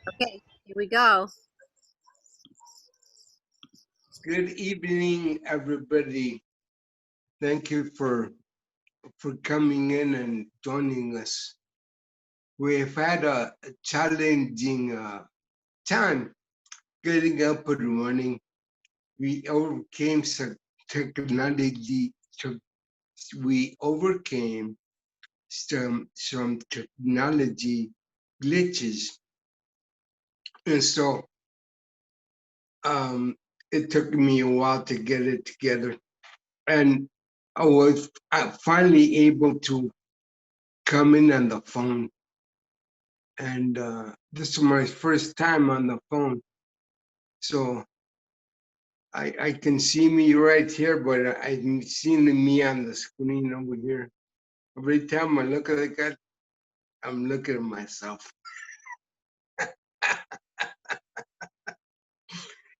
Okay, here we go. Good evening, everybody. Thank you for coming in and joining us. We've had a challenging time getting up and running. We overcame some technology. to- We overcame some technology glitches, and so um, it took me a while to get it together. And I was finally able to come in on the phone, and this is my first time on the phone, so I can see me right here, but I'm seeing me on the screen over here. Every time I look at it, I'm looking at myself.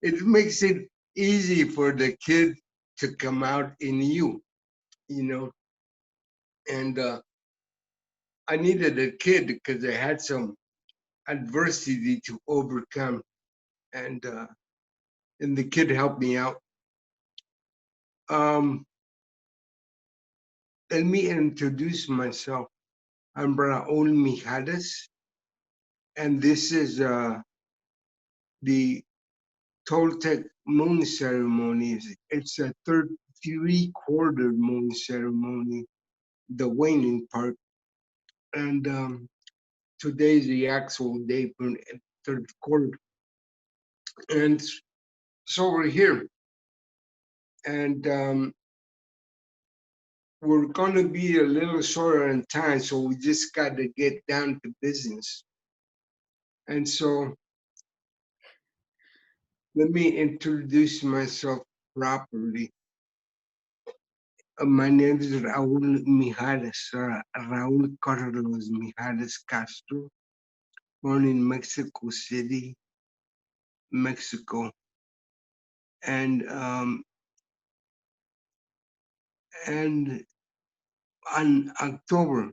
It makes it easy for the kid to come out in you, you know. And I needed a kid because I had some adversity to overcome, and uh, and the kid helped me out. Um, Let me introduce myself. I'm Raul Mijares, and this is the Toltec moon ceremony. It's a third three-quarter moon ceremony, the waning part, and today's the actual day for the third quarter. And so we're here, and we're going to be a little shorter in time, so we just got to get down to business. And so let me introduce myself properly. My name is Raul Mijares, Raul Carlos Mijares Castro, born in Mexico City, Mexico. And and on October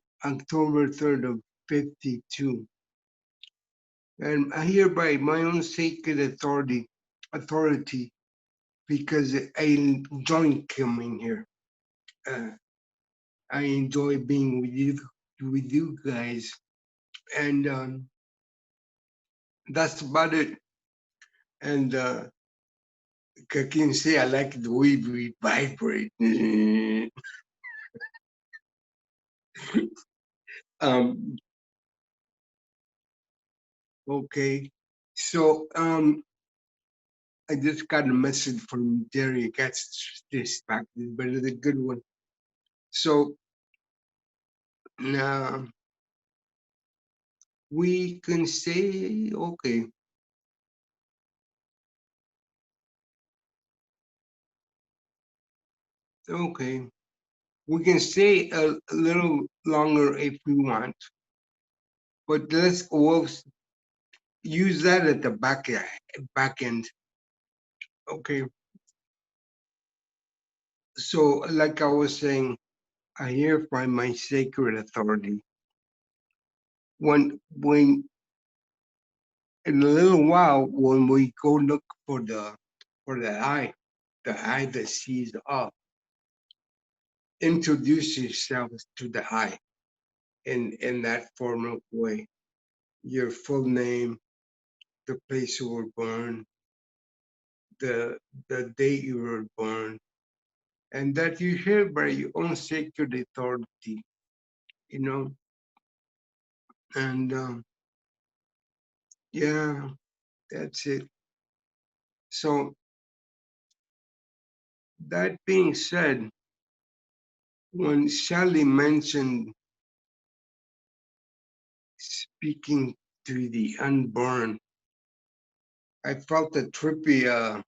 3rd of 52, and I hereby my own sacred authority, because I enjoy coming here. Uh, I enjoy being with you guys, and that's about it. And I can say I like the way we vibrate. um, okay, so I just got a message from Jerry. I got distracted, but it's a good one. So now we can say, okay, we can stay a little longer if we want, but we'll use that at the back end. Okay, so like I was saying, I hereby my sacred authority. When in a little while, when we go look for the eye that sees up, introduce yourself to the eye in that formal way. Your full name, the place you were born, the the date you were born, and that you hereby your own sacred authority, you know. And yeah, that's it. So that being said, when Shelley mentioned speaking to the unborn, I felt a trippy.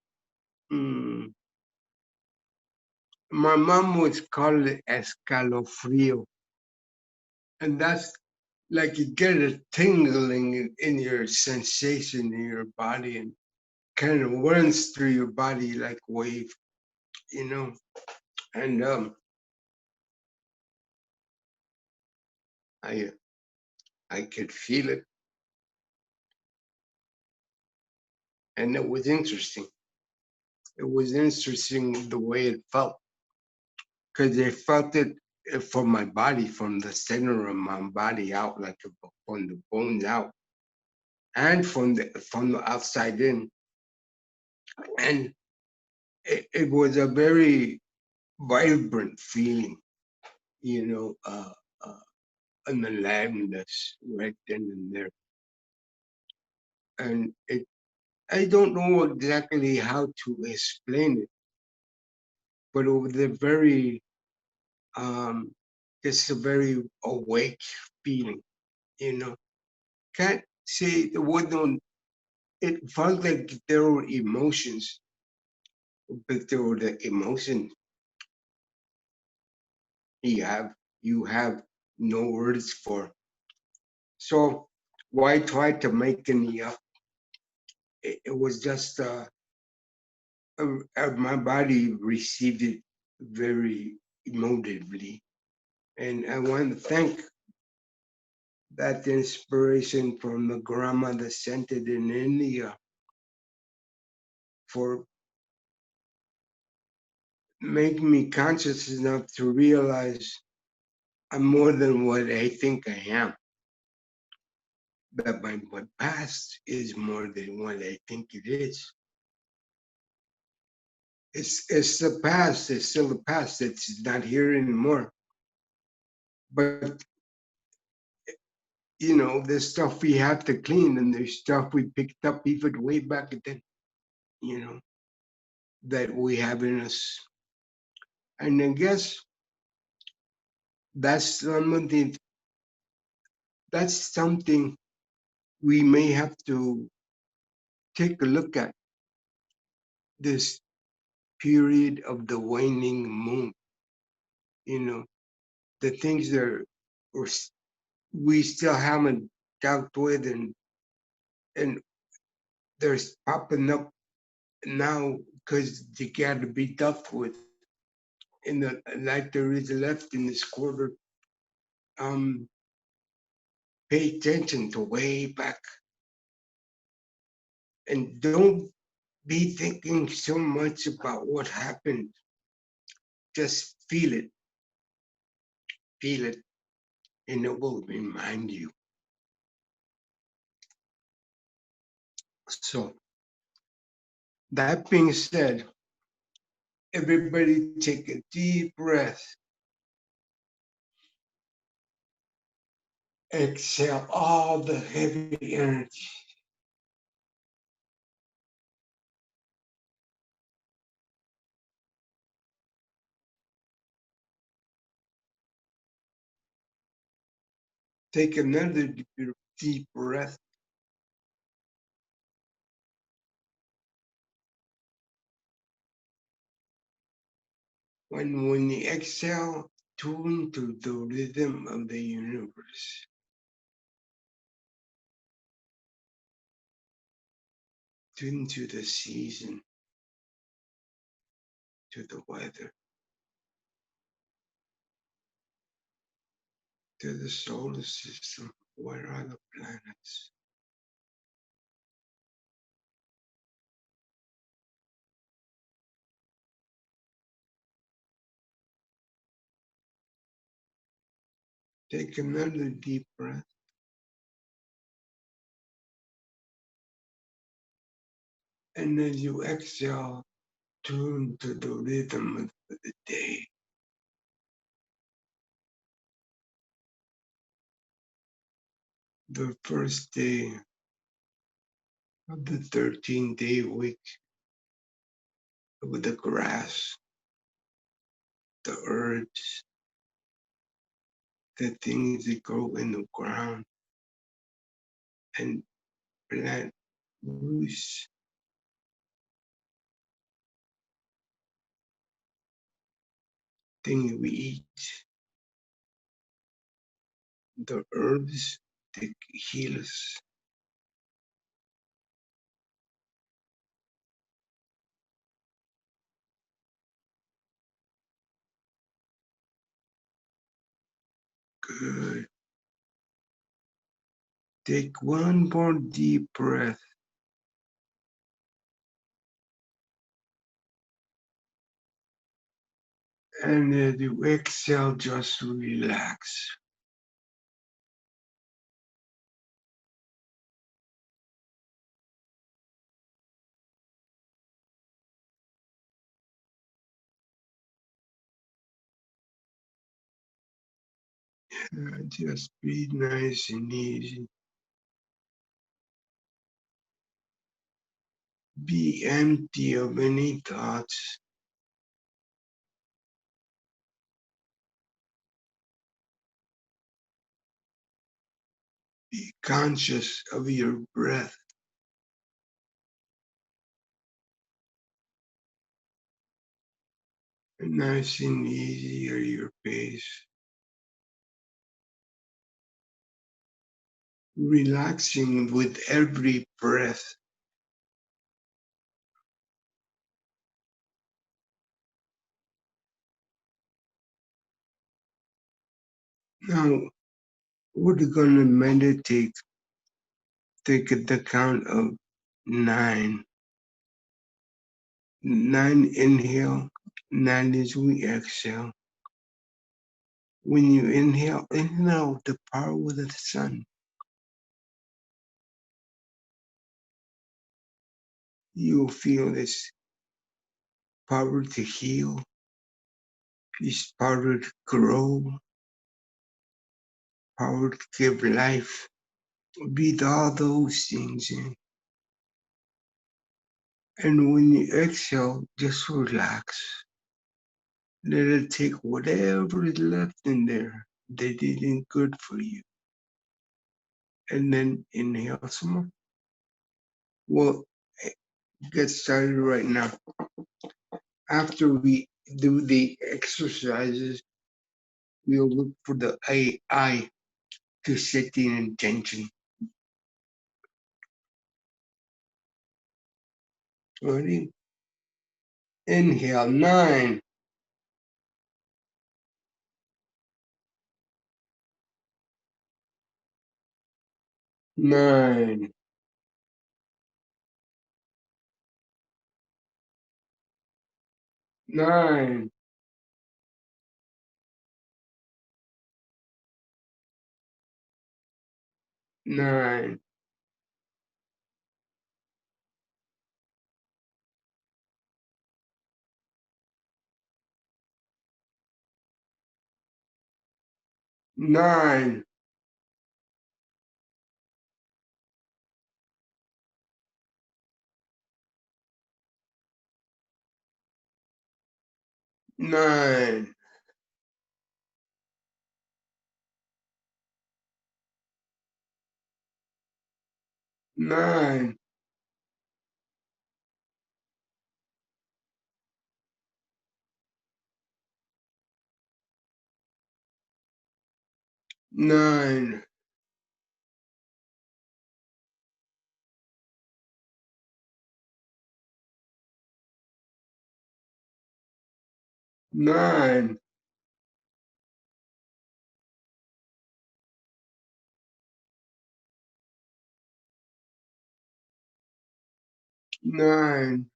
Mm, my mom would call it escalofrio, and that's like you get a tingling in your sensation in your body, and kind of runs through your body like a wave, you know. And I I could feel it. And it was interesting. It was interesting the way it felt because I felt it from my body, from the center of my body out, like from the bones out, and from the outside in. And it was a very vibrant feeling, you know, an aliveness right then and there. And I don't know exactly how to explain it, but it was a very, um, just a very awake feeling, you know. Can't say the word on. It felt like there were emotions, but there were the emotions you have you have no words for. So why try to make any up? It was just my body received it very emotively, and I want to thank that inspiration from the grandma that sent it in India for making me conscious enough to realize I'm more than what I think I am. That my past is more than what I think it is. It's the past. It's still the past. It's not here anymore. But there's stuff we have to clean, and there's stuff we picked up even way back then. You know that we have in us, and I guess that's something. That's something we may have to take a look at this period of the waning moon. You know the things that are we still haven't dealt with, and there's popping up now because they got to be dealt with in the like there is left in this quarter. Um, pay attention to way back and don't be thinking so much about what happened. Just feel it, and it will remind you. So that being said, everybody take a deep breath. Exhale all the heavy energy. Take another deep breath. When you exhale, tune to the rhythm of the universe. Tune to the season, to the weather, to the solar system. Where are the planets? Take another deep breath. And as you exhale, tune to the rhythm of the day. The first day of the 13-day week with the grass, the herbs, the things that grow in the ground and plant roots, things we eat, the herbs that heal us. Good. Take one more deep breath And as you exhale, just relax. Just be nice and easy. Be empty of any thoughts. Be conscious of your breath. And nice and easy at your pace. Relaxing with every breath. Now, we're going to meditate. Take the count of 9. 9 inhale, 9 as we exhale. When you inhale the power of the sun. You'll feel this power to heal, this power to grow, power to give life. Breathe all those things in. And when you exhale, just relax. Let it take whatever is left in there that isn't good for you. And then inhale some more. Well, get started right now. After we do the exercises, we'll look for the I to set the intention. Ready? Inhale, 9, 9, 9, 9, 9, 9, 9, 9, 9, 9,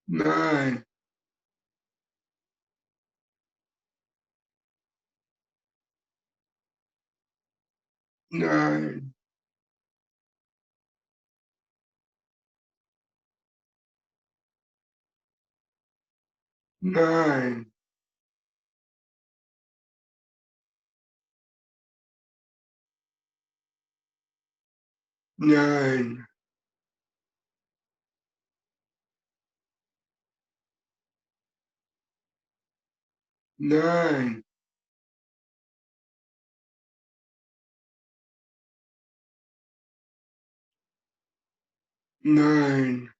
9, 9, 9, 9, 9, 9,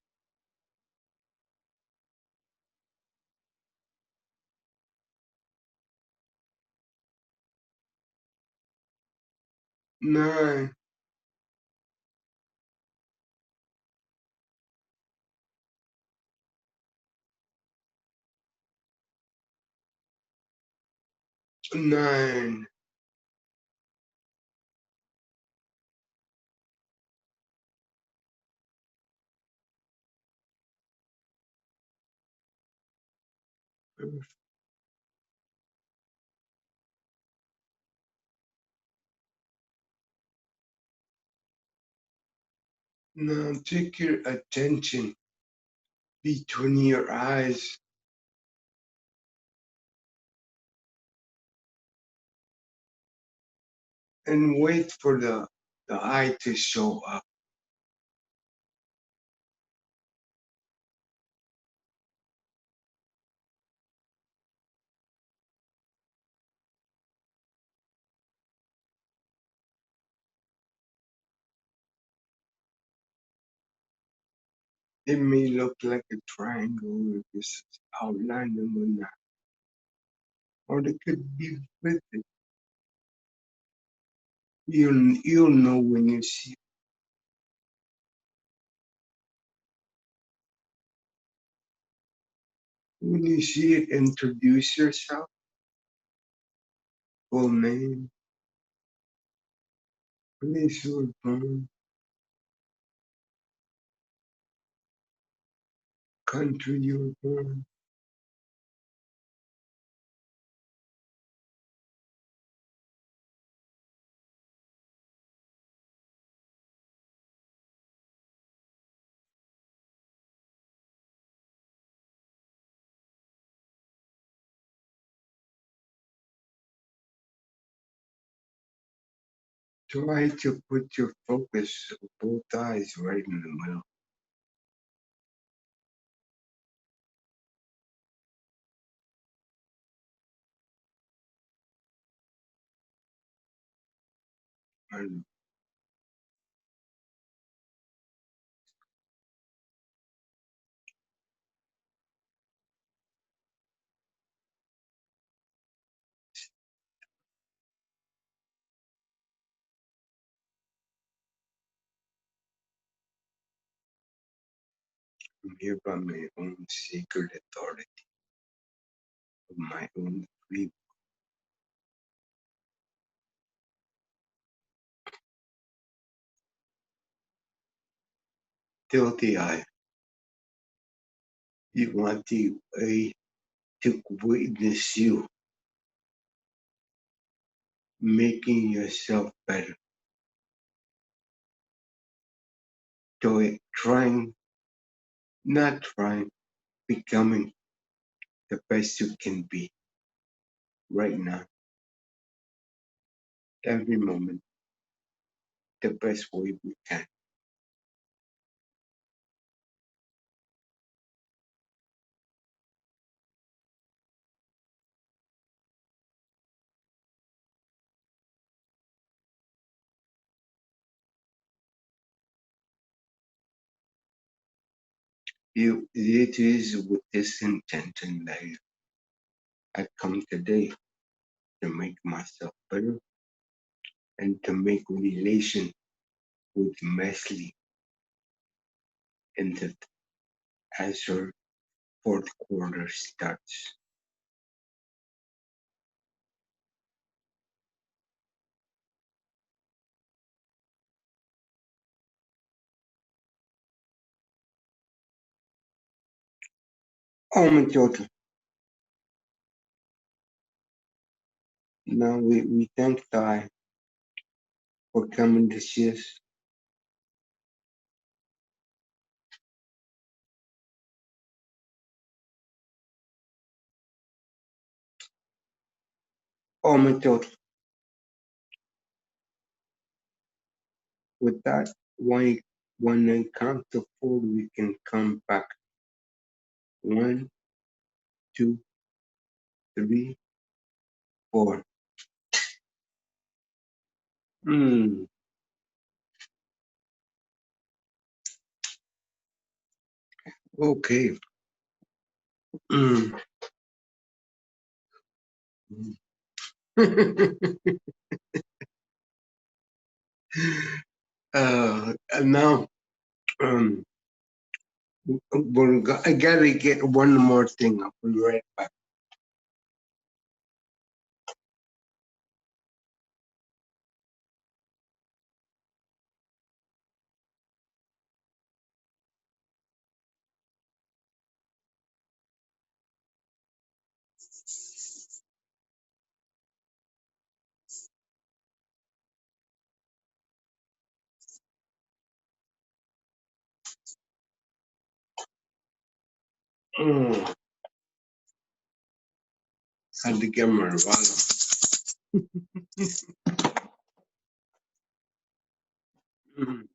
9, 9. Now take your attention between your eyes and wait for the eye to show up. It may look like a triangle if it's outlined on the map, or it could be vivid. You'll know when you see it. When you see it, introduce yourself, full name, place you were born, country you were born. Try to put your focus of both eyes right in the middle. And I'm here by my own sacred authority, of my own free till the eye. You want the eye to witness you, making yourself better. So trying, not trying, becoming the best you can be right now, every moment, the best way we can. It is with this intention that I come today to make myself better and to make relation with Meztli in the as her fourth quarter starts. Oh my God. Now we thank God for coming to see us. Oh my God. With that, when I count to four, we can come back. One, two, three, four. Mm, okay. Mm. And now, um, I gotta get one more thing. I'll be right back. Mm. Had to get my hermano. Mm.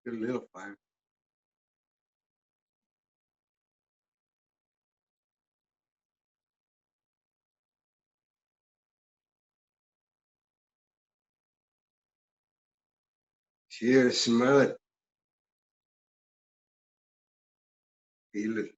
A little fire. Here, smell it, feel it.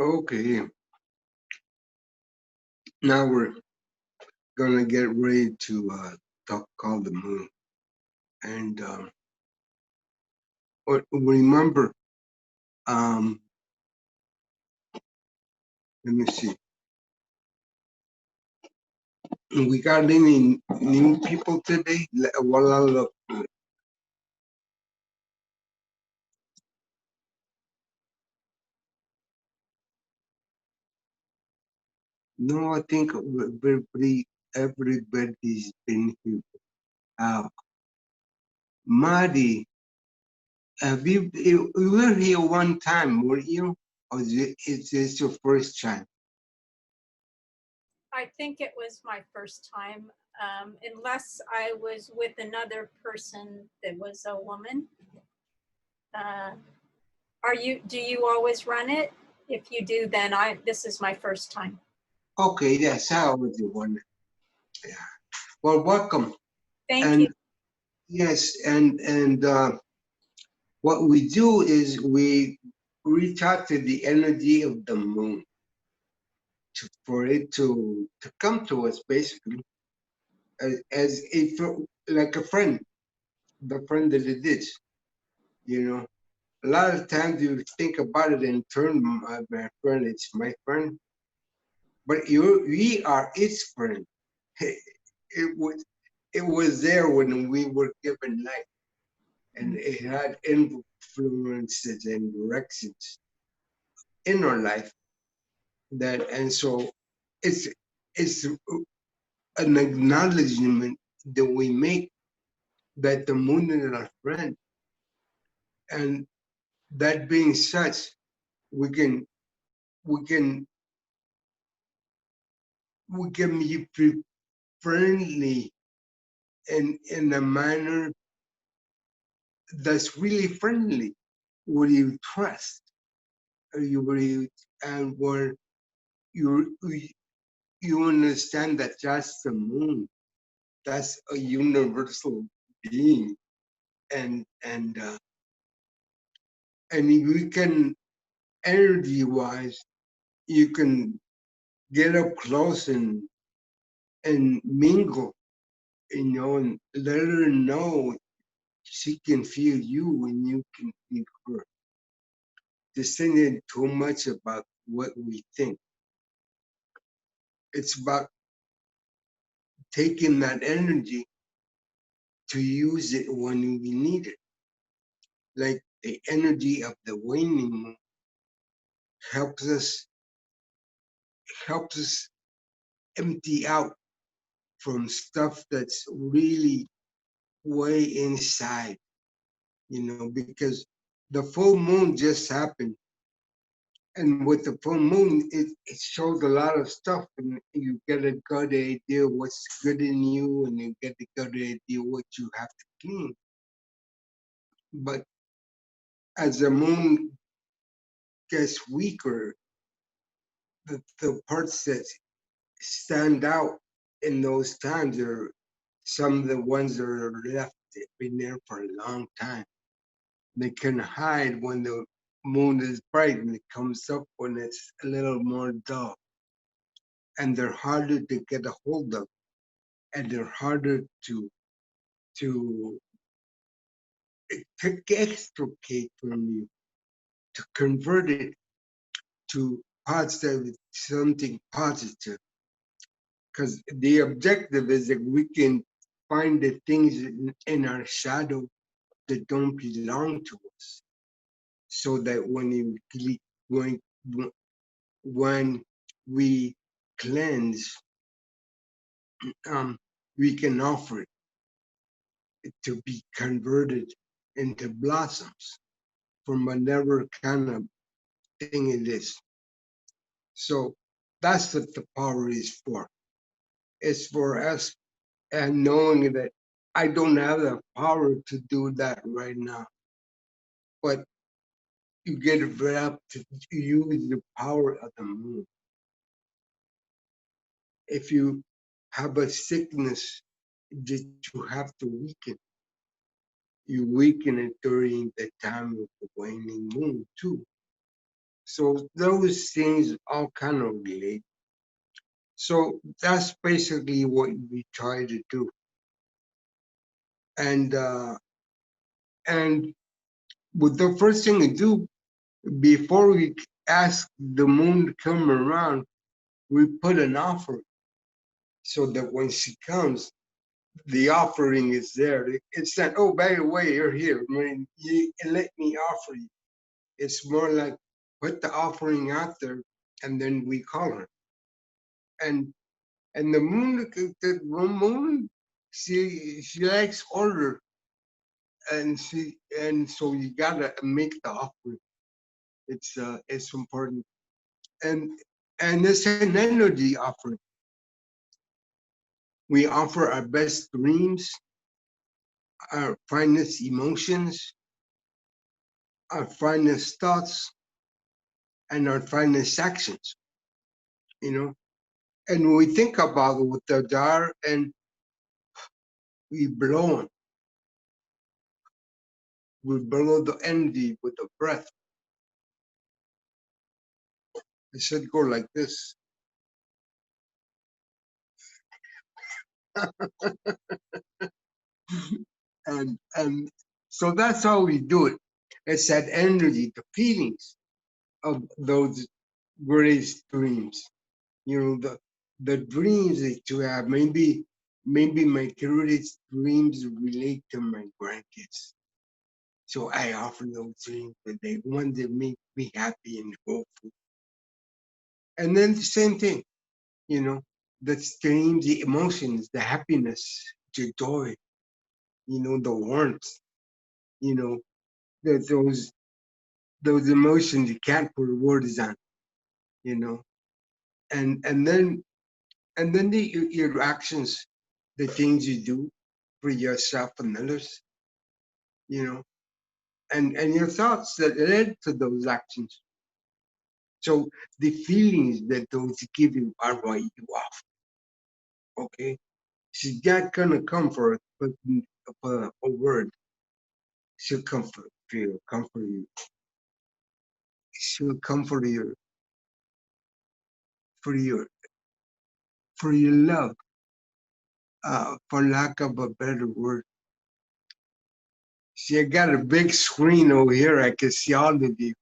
Okay, now we're gonna get ready to talk call the moon. And remember, um, let me see. We got any new people today? Well, I'll look. No, I think everybody's been here. Uh, Marty, you were here one time, were you? Or is this your first time? I think it was my first time, unless I was with another person that was a woman. Uh, do you always run it? If you do, then this is my first time. Okay, yes, I was the one. Yeah. Well, welcome. Thank you. And yes, and what we do is we reach out to the energy of the moon for it to come to us, basically, as like a friend, the friend that it is. You know, a lot of times you think about it in turn, my friend, it's my friend, but we are its friend. It was it was there when we were given life, and it had influences and directions in our life. And so it's an acknowledgement that we make that the moon is our friend, and that being such, we can we can we can be friendly in a manner that's really friendly, where you trust, and where you you understand that that's the moon, that's a universal being, and if you can, energy wise, you can get up close and mingle, and let her know she can feel you and you can feel her. This isn't too much about what we think. It's about taking that energy to use it when we need it. Like the energy of the waning moon helps us helps us empty out from stuff that's really way inside, because the full moon just happened. And with the full moon, it shows a lot of stuff, and you get a good idea what's good in you, and you get a good idea what you have to clean. But as the moon gets weaker, the parts that stand out in those times are some of the ones that are left They've been there for a long time. They can hide when the moon is bright and it comes up when it's a little more dull. And they're harder to get a hold of, and they're harder to extricate from you, to convert it to positive, something positive. Because the objective is that we can find the things in our shadow that don't belong to us, so that when when we cleanse, we can offer it to be converted into blossoms from whatever kind of thing it is. So that's what the power is for. It's for us, and knowing that I don't have the power to do that right now, but you get it up to use the power of the moon. If you have a sickness that you have to weaken, you weaken it during the time of the waning moon too. So those things all kind of relate. So that's basically what we try to do. And and with the first thing we do before we ask the moon to come around, we put an offering so that when she comes, the offering is there. It's not, oh, by the way, you're here. I mean, let me offer you. It's more like put the offering out there, and then we call her. And the moon, she likes order, and so you gotta make the offering. It's important, and it's an energy offering. We offer our best dreams, our finest emotions, our finest thoughts, and our finest actions. You know, and we think about what they are, and we blow them. We blow the energy with the breath. It should go like this. And so that's how we do it. It's that energy, the feelings of those greatest dreams. You know, the dreams that you have. Maybe my greatest dreams relate to my grandkids. So I offer those dreams, but they one that make me happy and hopeful. And then the same thing, you know, the dreams, the emotions, the happiness, the joy, you know, the warmth, you know, those emotions you can't put words on, you know, and then your actions, the things you do for yourself and others, you know, and your thoughts that led to those actions. So the feelings that those give you are what you offer. Okay, she's not gonna comfort, but a word. She'll comfort you, comfort you. She'll comfort you for your for your love. For lack of a better word. See, I got a big screen over here. I can see all of you.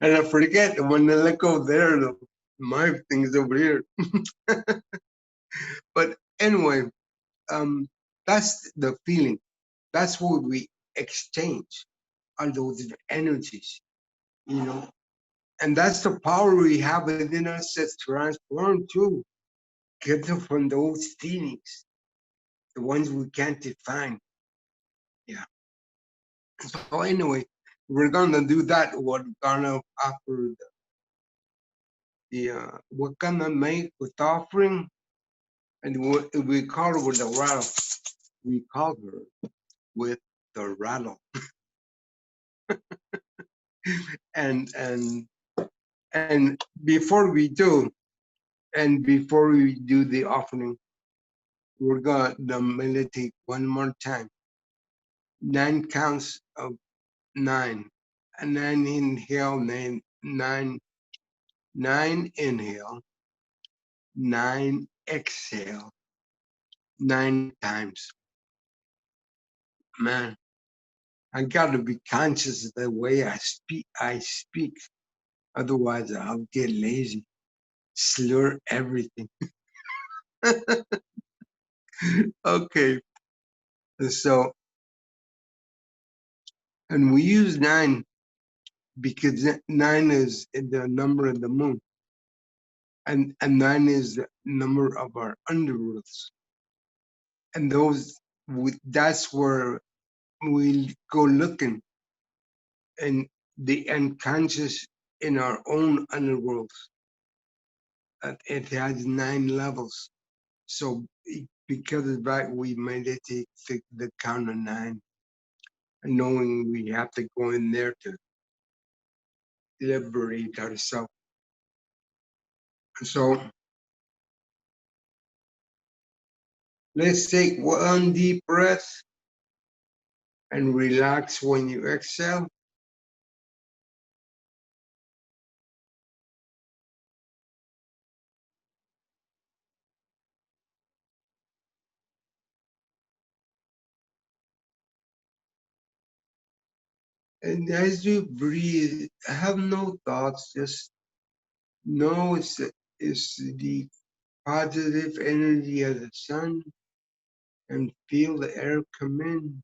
And I forget when I look over there, my thing's over here. But anyway, that's the feeling. That's what we exchange, are those energies, you know. And that's the power we have within us that's transformed too. Get them from those feelings, the ones we can't define. Yeah. So anyway, we're gonna do that. We're gonna offer we're gonna make with offering, and we call her with the rattle. We call her with the rattle, and and before we do, and before we do the offering, We're going to meditate one more time. 9 counts of 9. And then inhale, 9, 9 inhale, 9 exhale, 9 times. Man, I got to be conscious of the way I speak. Otherwise, I'll get lazy, slur everything. Okay, so, and we use 9 because 9 is the number of the moon, and 9 is the number of our underworlds, and that's where we go looking, and the unconscious in our own underworlds. It has 9 levels. So because of that, we meditate the count of 9, knowing we have to go in there to liberate ourselves. So let's take one deep breath and relax when you exhale. And as you breathe, have no thoughts, just know it's the positive energy of the sun, and feel the air come in.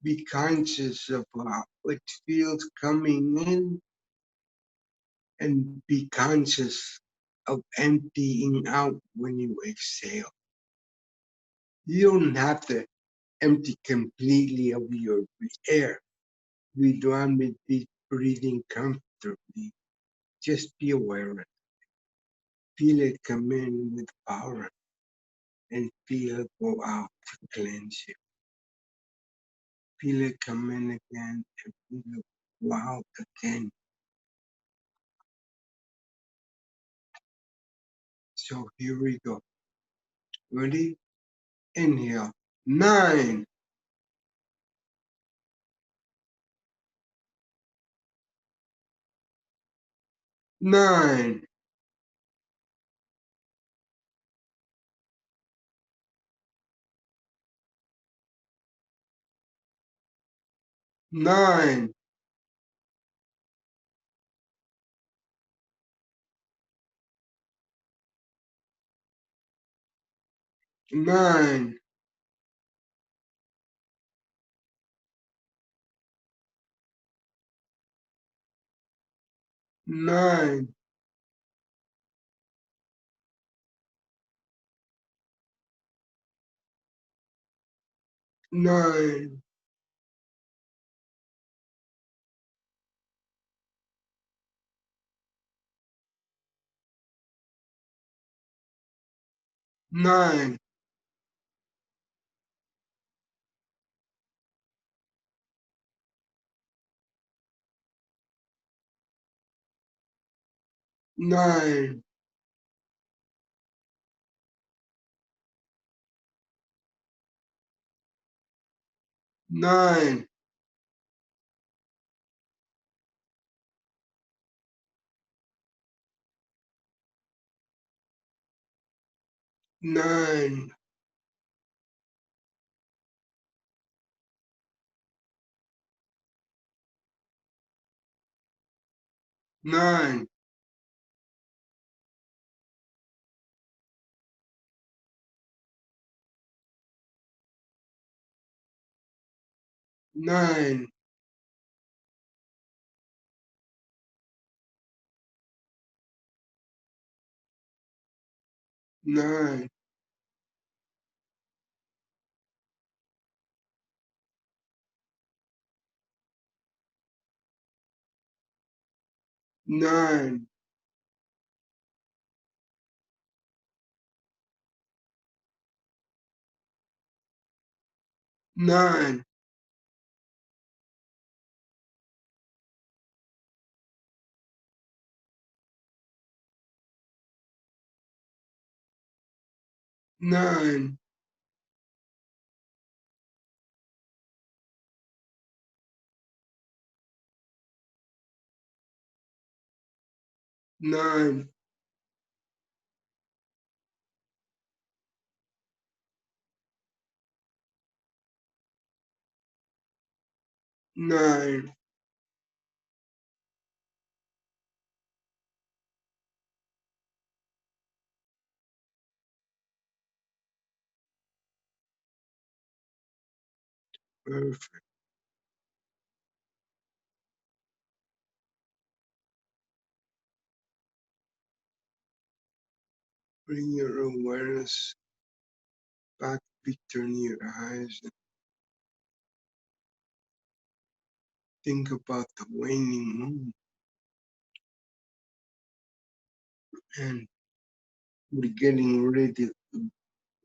Be conscious of how it feels coming in, and be conscious of emptying out when you exhale. You don't have to empty completely of your air. We don't be breathing comfortably. Just be aware of it. Feel it come in with power, and feel it go out to cleanse you. Feel it come in again, and feel it go out again. So here we go. Ready? Inhale. 9, 9, 9, 9, 9, 9, 9, 9, 9, 9, 9, 9, 9, 9, 9, 9, 9, 9, perfect. Bring your awareness back between your eyes and think about the waning moon. And we're getting ready.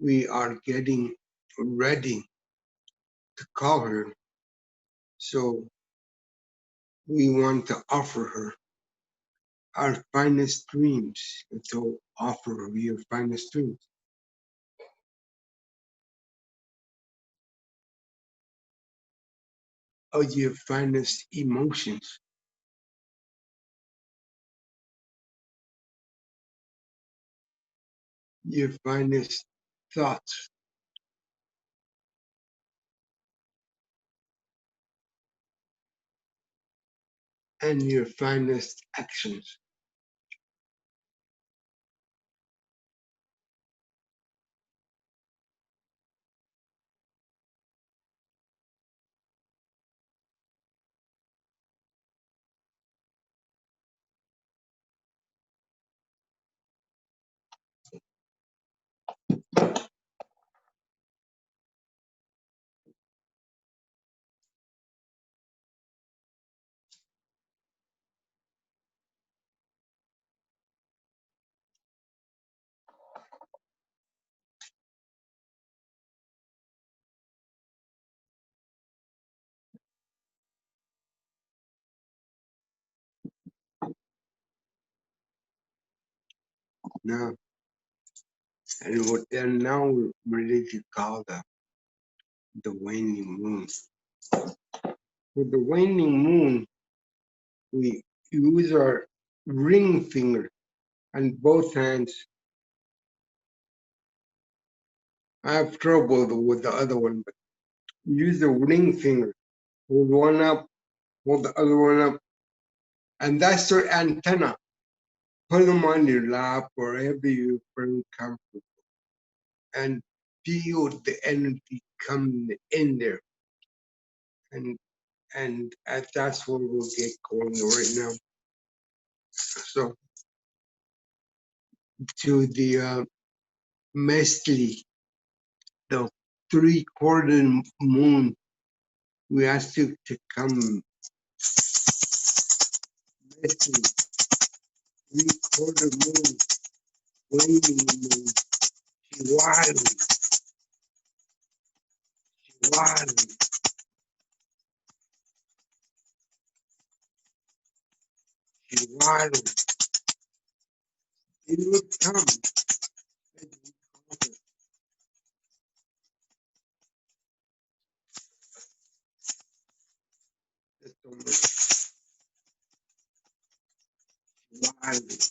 We are getting ready to call her. So we want to offer her our finest dreams. And to offer her your finest dreams, or your finest emotions, your finest thoughts, and your finest actions. Now, and now we're ready to call the waning moon. With the waning moon, we use our ring finger on both hands. I have trouble with the other one, but use the ring finger. Hold one up, hold the other one up, and that's your antenna. Put them on your lap, wherever you feel comfortable, and feel the energy coming in there. And that's where we'll get going right now. So to the Meztli, the 3/4 moon, we ask you to come. Meztli, 3/4 moon, waning moon, Chihuahua, Chihuahua, Chihuahua. It will come. And we call it the Chihuahua, Chihuahua.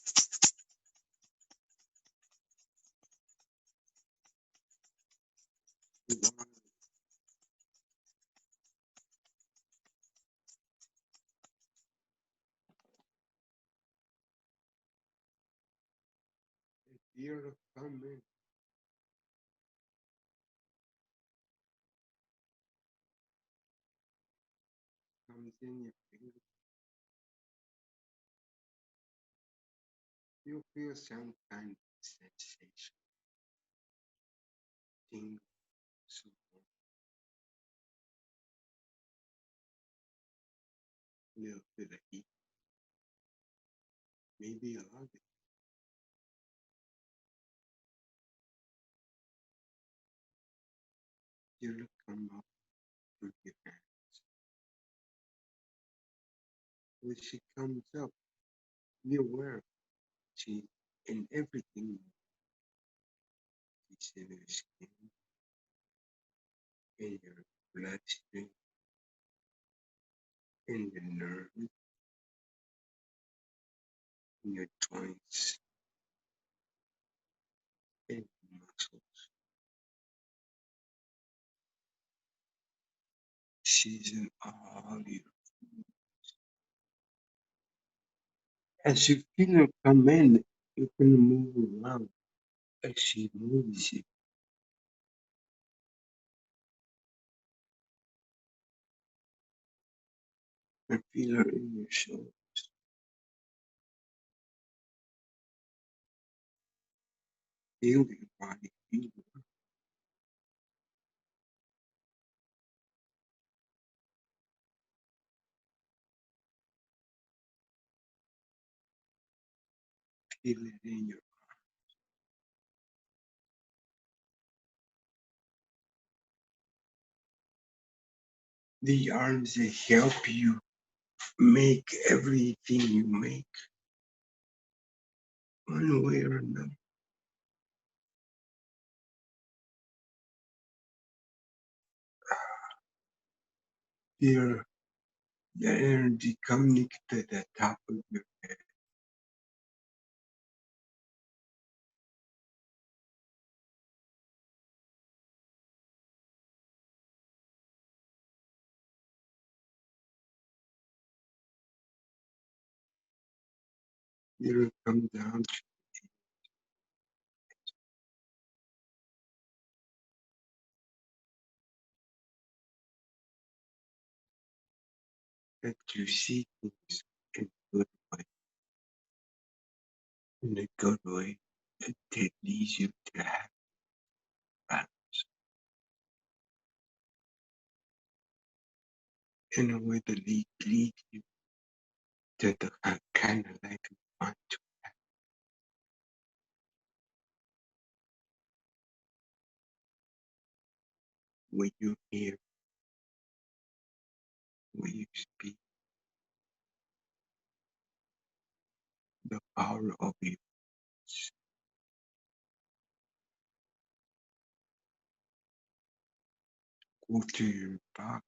Fear of coming comes in your finger. You feel some kind of sensation, tingle, so a little bit of heat, maybe a lot of it. You look come up with your hand. When she comes up, be aware she in everything. She's in your skin, in your bloodstream, in the nerves, in your joints and muscles. Season all your. As you feel her come in, you can move around as she moves you. And feel her in your shoulder. Feel your body. Feel it in your. The arms that help you make everything you make, one way or another. Feel the energy coming to the top of your head. Feel it come down that you see things in a good way, in a good way that leads you to have balance, in a way that leads you to the kind of life you want to, when you hear, when you speak, the power of your words. Go to your back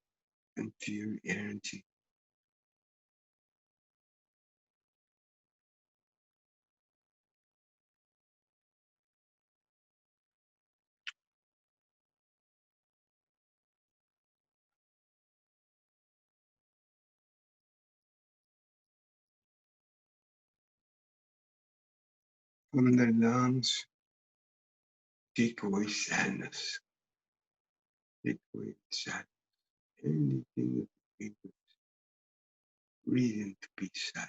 and feel energy from the lungs. Take away sadness. Take away sadness. Anything that gives reason to be sad.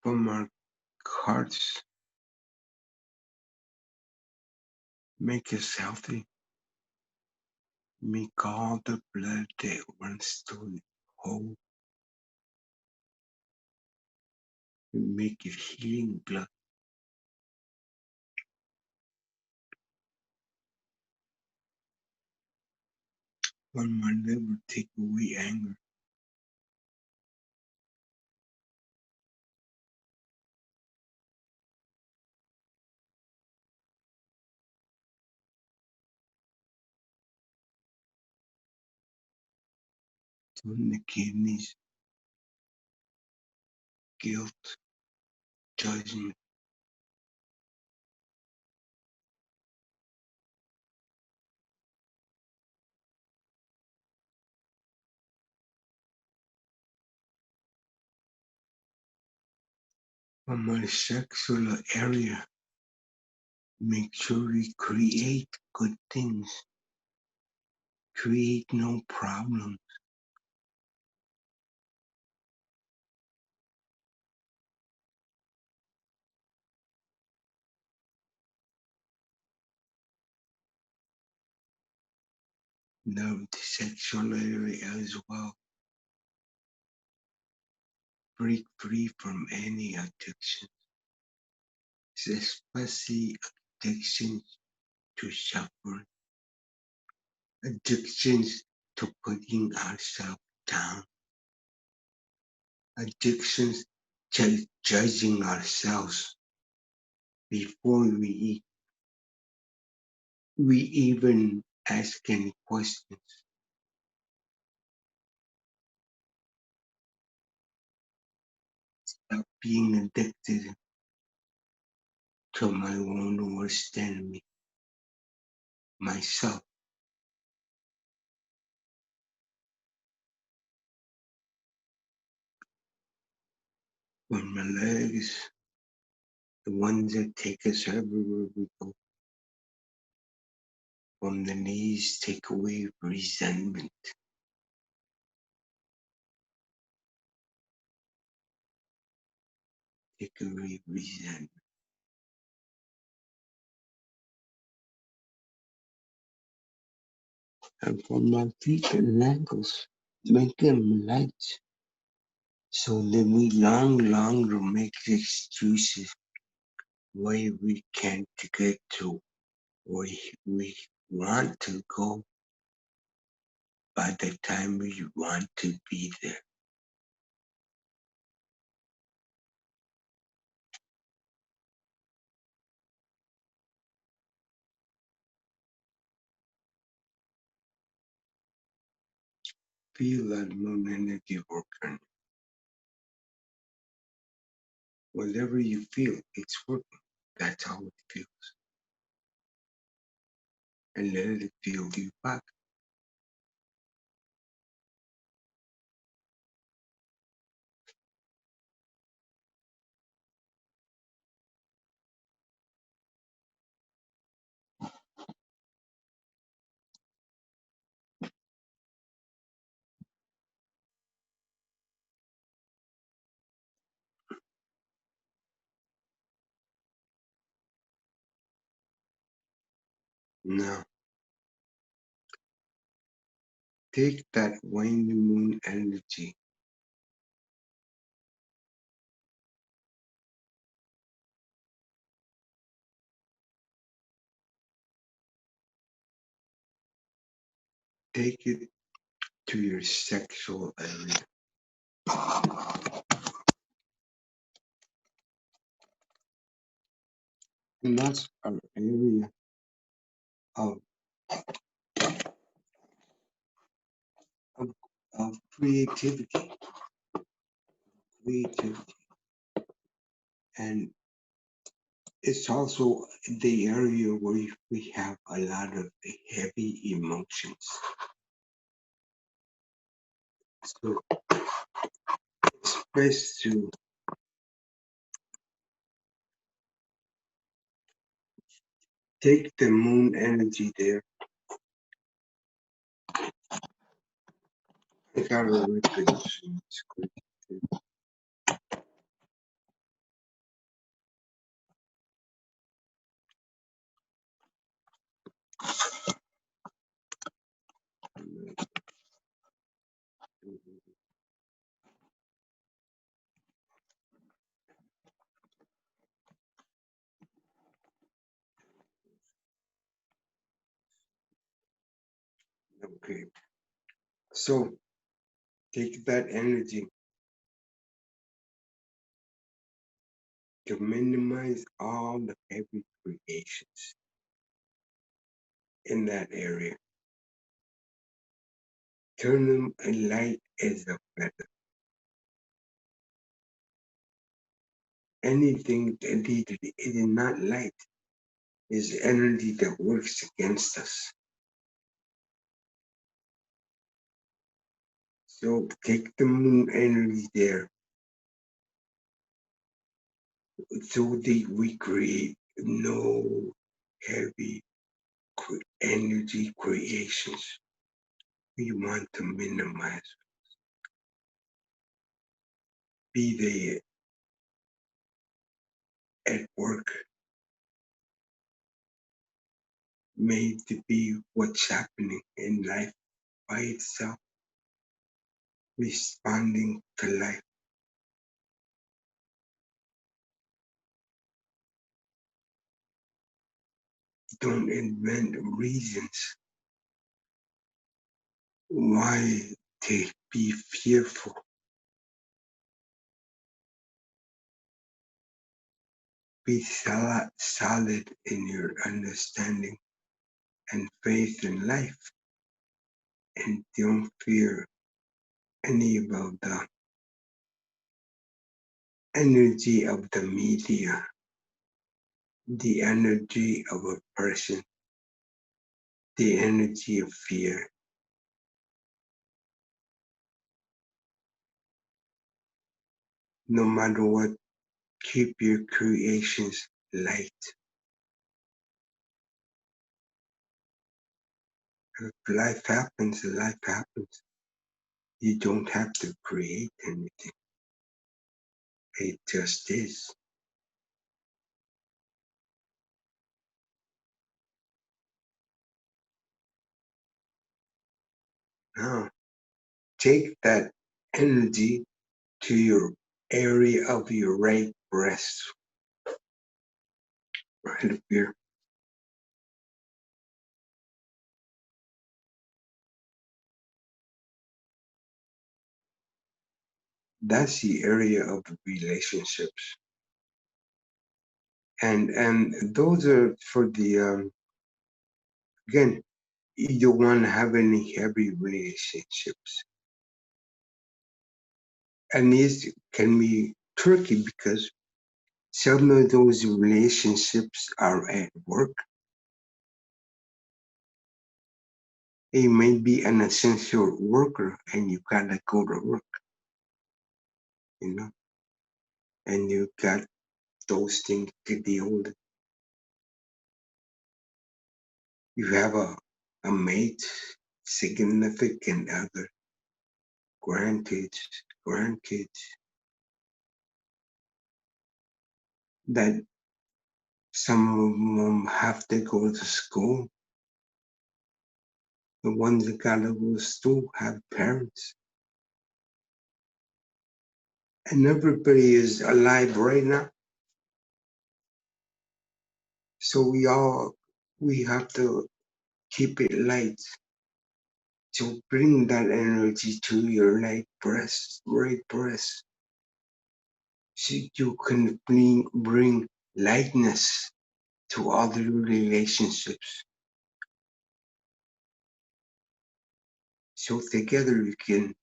From our hearts, make us healthy. Make all the blood that runs through it whole. And make it healing blood. From our liver, take away anger. From the kidneys, guilt, judgment. From our sexual area, make sure we create good things. Create no problem. Love the sexual area as well. Break free from any addiction, especially addictions to suffering, addictions to putting ourselves down, addictions to judging ourselves before we even ask any questions. Stop being addicted to my own worst enemy, myself. When my legs, the ones that take us everywhere we go, from the knees, take away resentment. Take away resentment. And from my feet and ankles, make them light. So that we no longer make excuses why we can't get to where we want to go by the time we want to be there. Feel that moon energy working. Whatever you feel, it's working. That's how it feels. And let it feel you back. Now, take that waning moon energy. Take it to your sexual area. And that's our area of, of, of creativity. Creativity. And it's also the area where we have a lot of heavy emotions. So it's best to take the moon energy there. I gotta rip this. Okay. So take that energy to minimize all the heavy creations in that area. Turn them a light as a feather. Anything that is not light is energy that works against us. So take the moon energy there so that we create no heavy energy creations. We want to minimize, be they at work, made to be what's happening in life by itself, responding to life. Don't invent reasons why to be fearful. Be solid in your understanding and faith in life, and don't fear any about the energy of the media, the energy of oppression, the energy of fear. No matter what, keep your creations light. If life happens, life happens. You don't have to create anything. It just is. Now, take that energy to your area of your right breast, right up here. That's the area of relationships. And those are for the, again, you don't want to have any heavy relationships. And these can be tricky because some of those relationships are at work. You may be an essential worker and you gotta go to work, you know, and you got those things to deal with. You have a mate, significant other, grandkids, that some of them have to go to school. The ones that gotta go to school have parents. And everybody is alive right now. So we have to keep it light. To bring that energy to your right breast, so you can bring lightness to other relationships. So together you can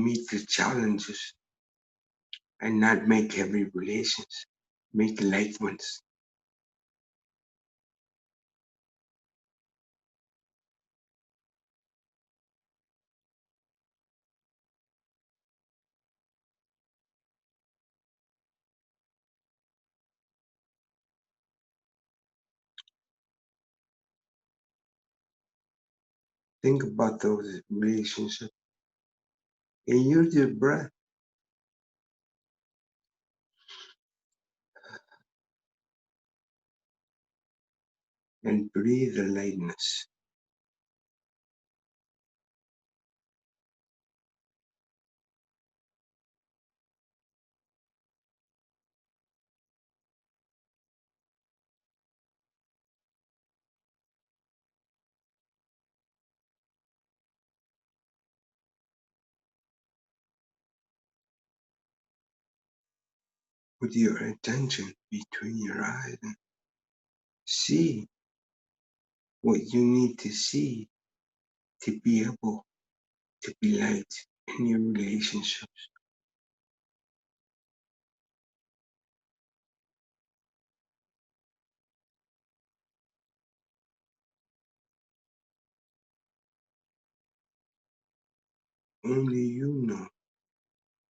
meet the challenges and not make heavy relations, make light ones. Think about those relationships and use your breath and breathe the lightness. Put your attention between your eyes and see what you need to see to be able to be light in your relationships. Only you know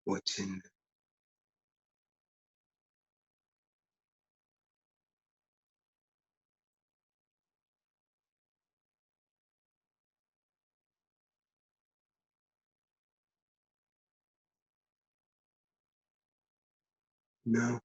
what's in there. Now,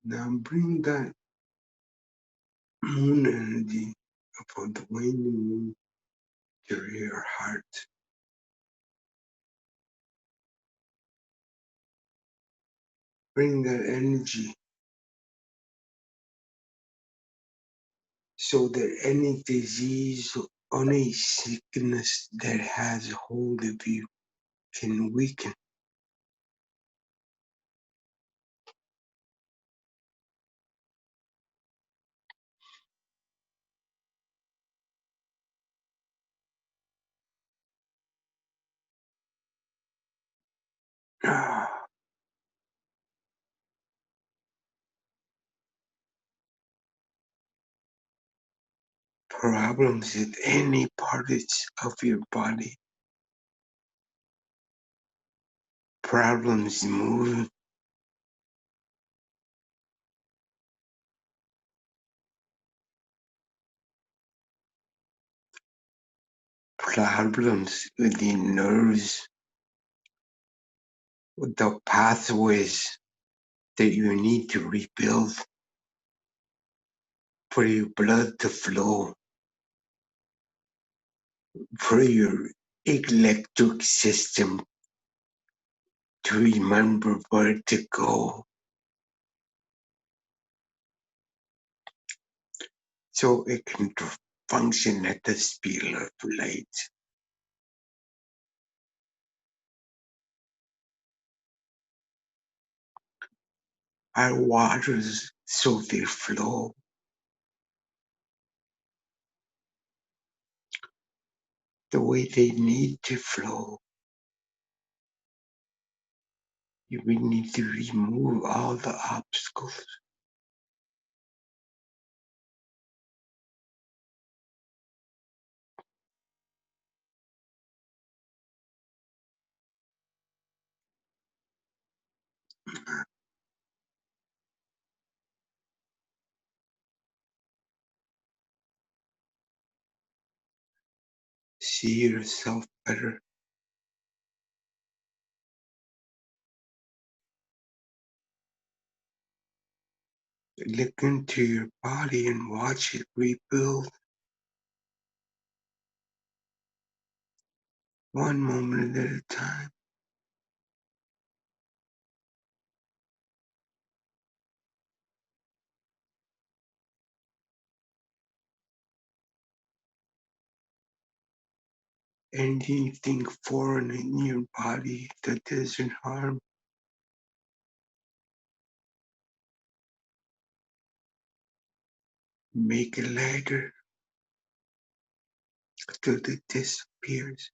now bring that moon energy about the waning moon to your heart. Bring that energy so that any disease or any sickness that has a hold of you can weaken. Problems in any parts of your body, problems moving, problems with the nerves, with the pathways that you need to rebuild for your blood to flow, for your electric system to remember where to go, so it can function at the speed of light. Our waters, so they flow. The way they need to flow. We need to remove all the obstacles. See yourself better. Look into your body and watch it rebuild one moment at a time. Anything foreign in your body that doesn't harm, make it lighter till it disappears.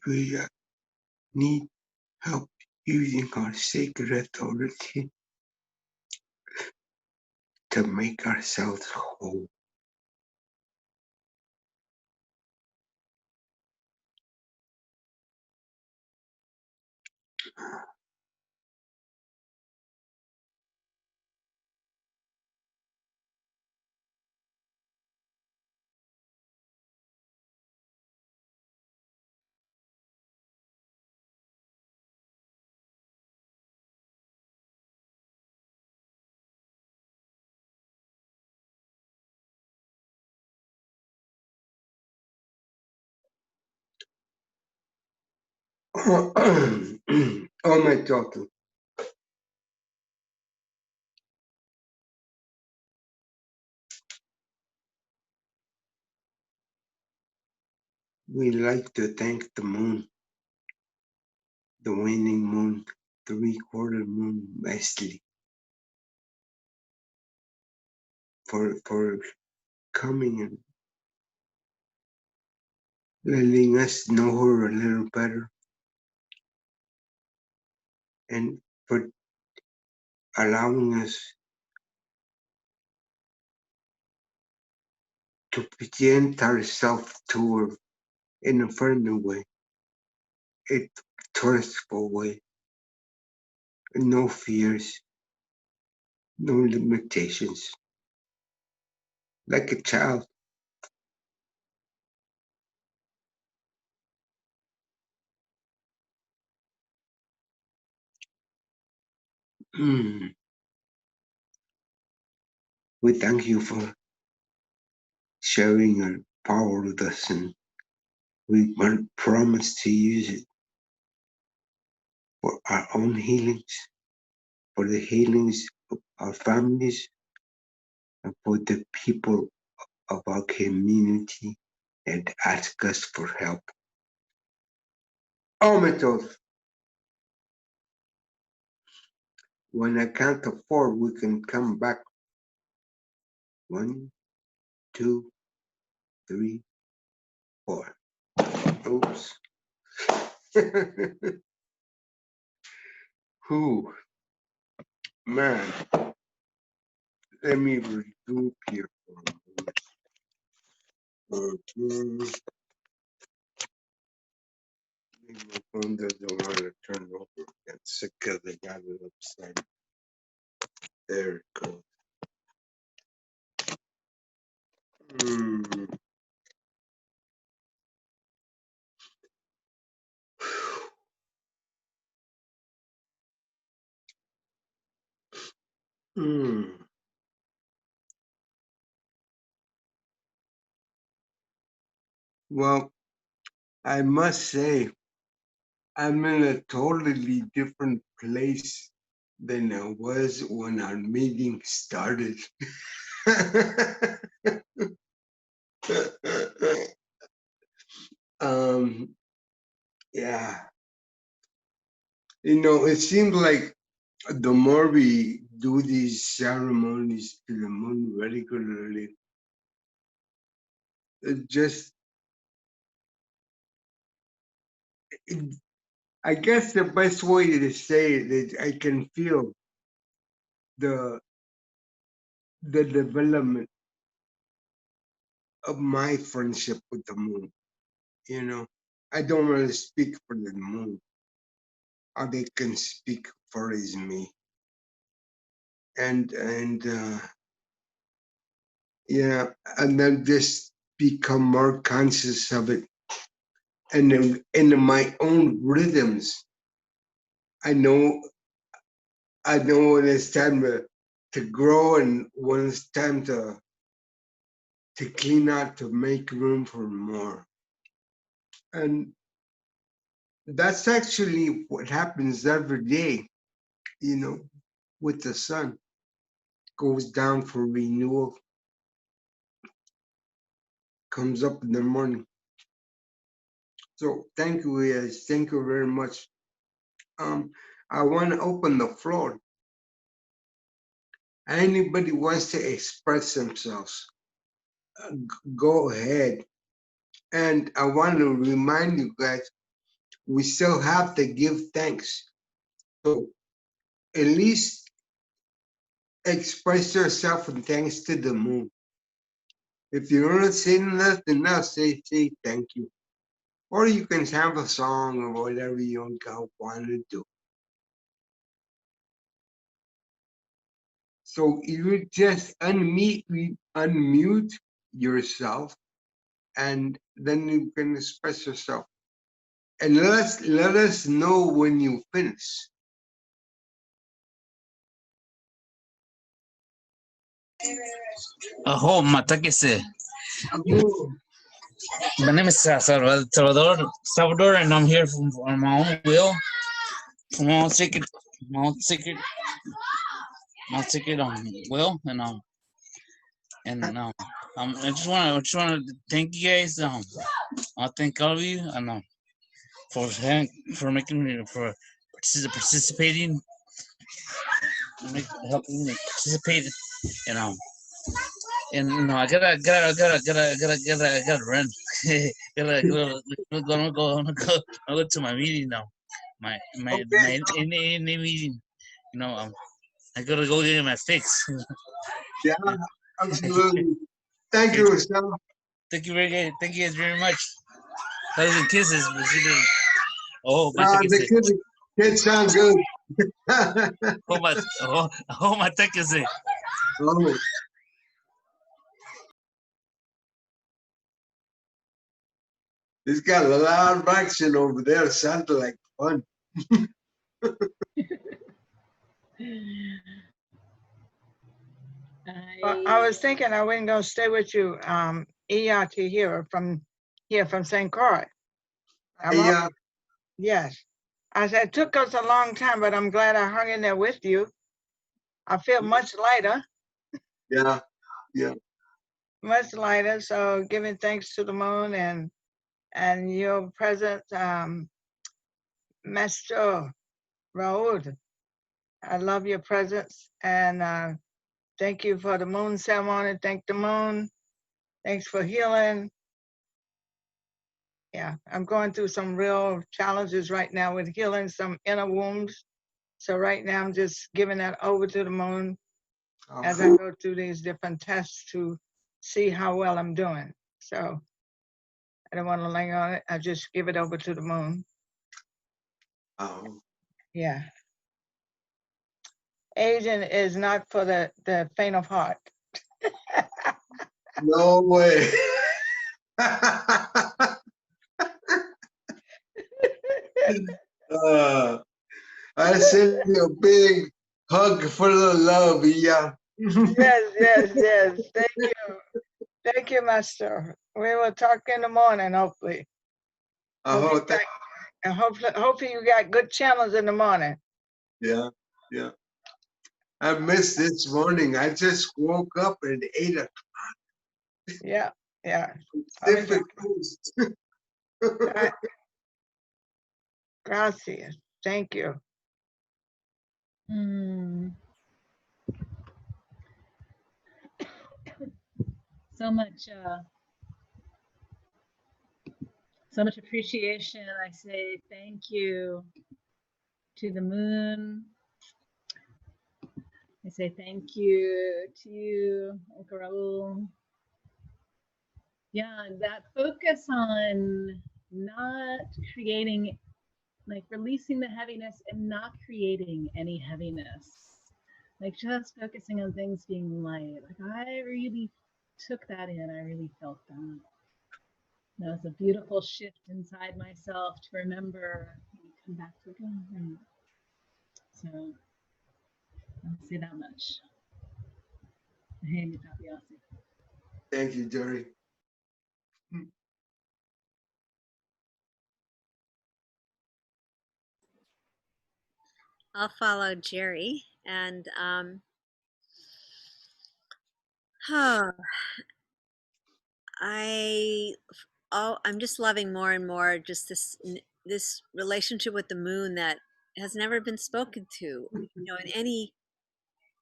We need help using our sacred authority to make ourselves whole. Oh my daughter, we like to thank the moon, the waning moon, three-quarter moon, Meztli, for coming and letting us know her a little better, and for allowing us to present ourselves to her in a friendly way, a trustful way, no fears, no limitations, like a child. We thank you for sharing our power with us, and we promise to use it for our own healings, for the healings of our families, and for the people of our community that ask us for help. Oh, Metos, when I count to 4, we can come back. 1, 2, 3, 4. Oops. Whew, man. Let me regroup here for a moment. My phone doesn't want to turn over. It's because I got it upside. There it goes. Mm. Mm. Well, I must say, I'm in a totally different place than I was when our meeting started. um, yeah, it seems like the more we do these ceremonies to the moon regularly, it just, I guess the best way to say it is I can feel the development of my friendship with the moon. I don't really speak for the moon. All they can speak for is me. And yeah, and then just become more conscious of it. And in my own rhythms, I know when it's time to grow and when it's time to clean out, to make room for more. And that's actually what happens every day, with the sun. Goes down for renewal, comes up in the morning. So thank you, guys. Thank you very much. I want to open the floor. Anybody wants to express themselves, go ahead. And I want to remind you guys, we still have to give thanks. So at least express yourself in thanks to the moon. If you don't say nothing else, say thank you. Or you can have a song or whatever you want to do. So you just unmute yourself, and then you can express yourself. And let us know when you finish. Aho, matakese. My name is Salvador, and I'm here on my own will, from my own secret will, and I just want to thank you guys. I thank all of you, and for making me participating, helping me participate, and I gotta run. gotta go to my meeting now. My meeting. I gotta go get my fix. Yeah, absolutely. Thank you, Sam. Thank you guys very much. Hugs and kisses. Oh, The kids sound good. my tech is it. Oh. He's got a lot of action over there. Sounds like fun. I was thinking I wasn't going to stay with you here from St. Croix. Yeah, Yes. I said, it took us a long time, but I'm glad I hung in there with you. I feel much lighter, yeah, yeah. much lighter. So giving thanks to the moon and your presence, Maestro Raul. I love your presence and thank you for the moon ceremony. Thank the moon. Thanks for healing. Yeah, I'm going through some real challenges right now with healing some inner wounds. So right now I'm just giving that over to the moon as I go through these different tests to see how well I'm doing. So I don't want to linger on it. I just give it over to the moon. Oh, Yeah. Aging is not for the faint of heart. no way. I send you a big hug full of love, yeah. Yes. Thank you. Thank you, Master. We will talk in the morning, hopefully. Oh, thank And hopefully you got good channels in the morning. yeah, yeah. I missed this morning. I just woke up at 8 o'clock. Yeah. Pacific Coast. Gracias. Thank you. Mm. So much appreciation. I say thank you to the moon. I say thank you to you, Uncle Raul. Yeah, that focus on not creating, like releasing the heaviness and not creating any heaviness. Like just focusing on things being light. Like I really took that in. I really felt that. That was a beautiful shift inside myself to remember when you come back to again. Right? So I'll say that much. Hey, Mitabiasi. Thank you, Jerry. I'll follow Jerry and I'm just loving more and more just this relationship with the moon that has never been spoken to, in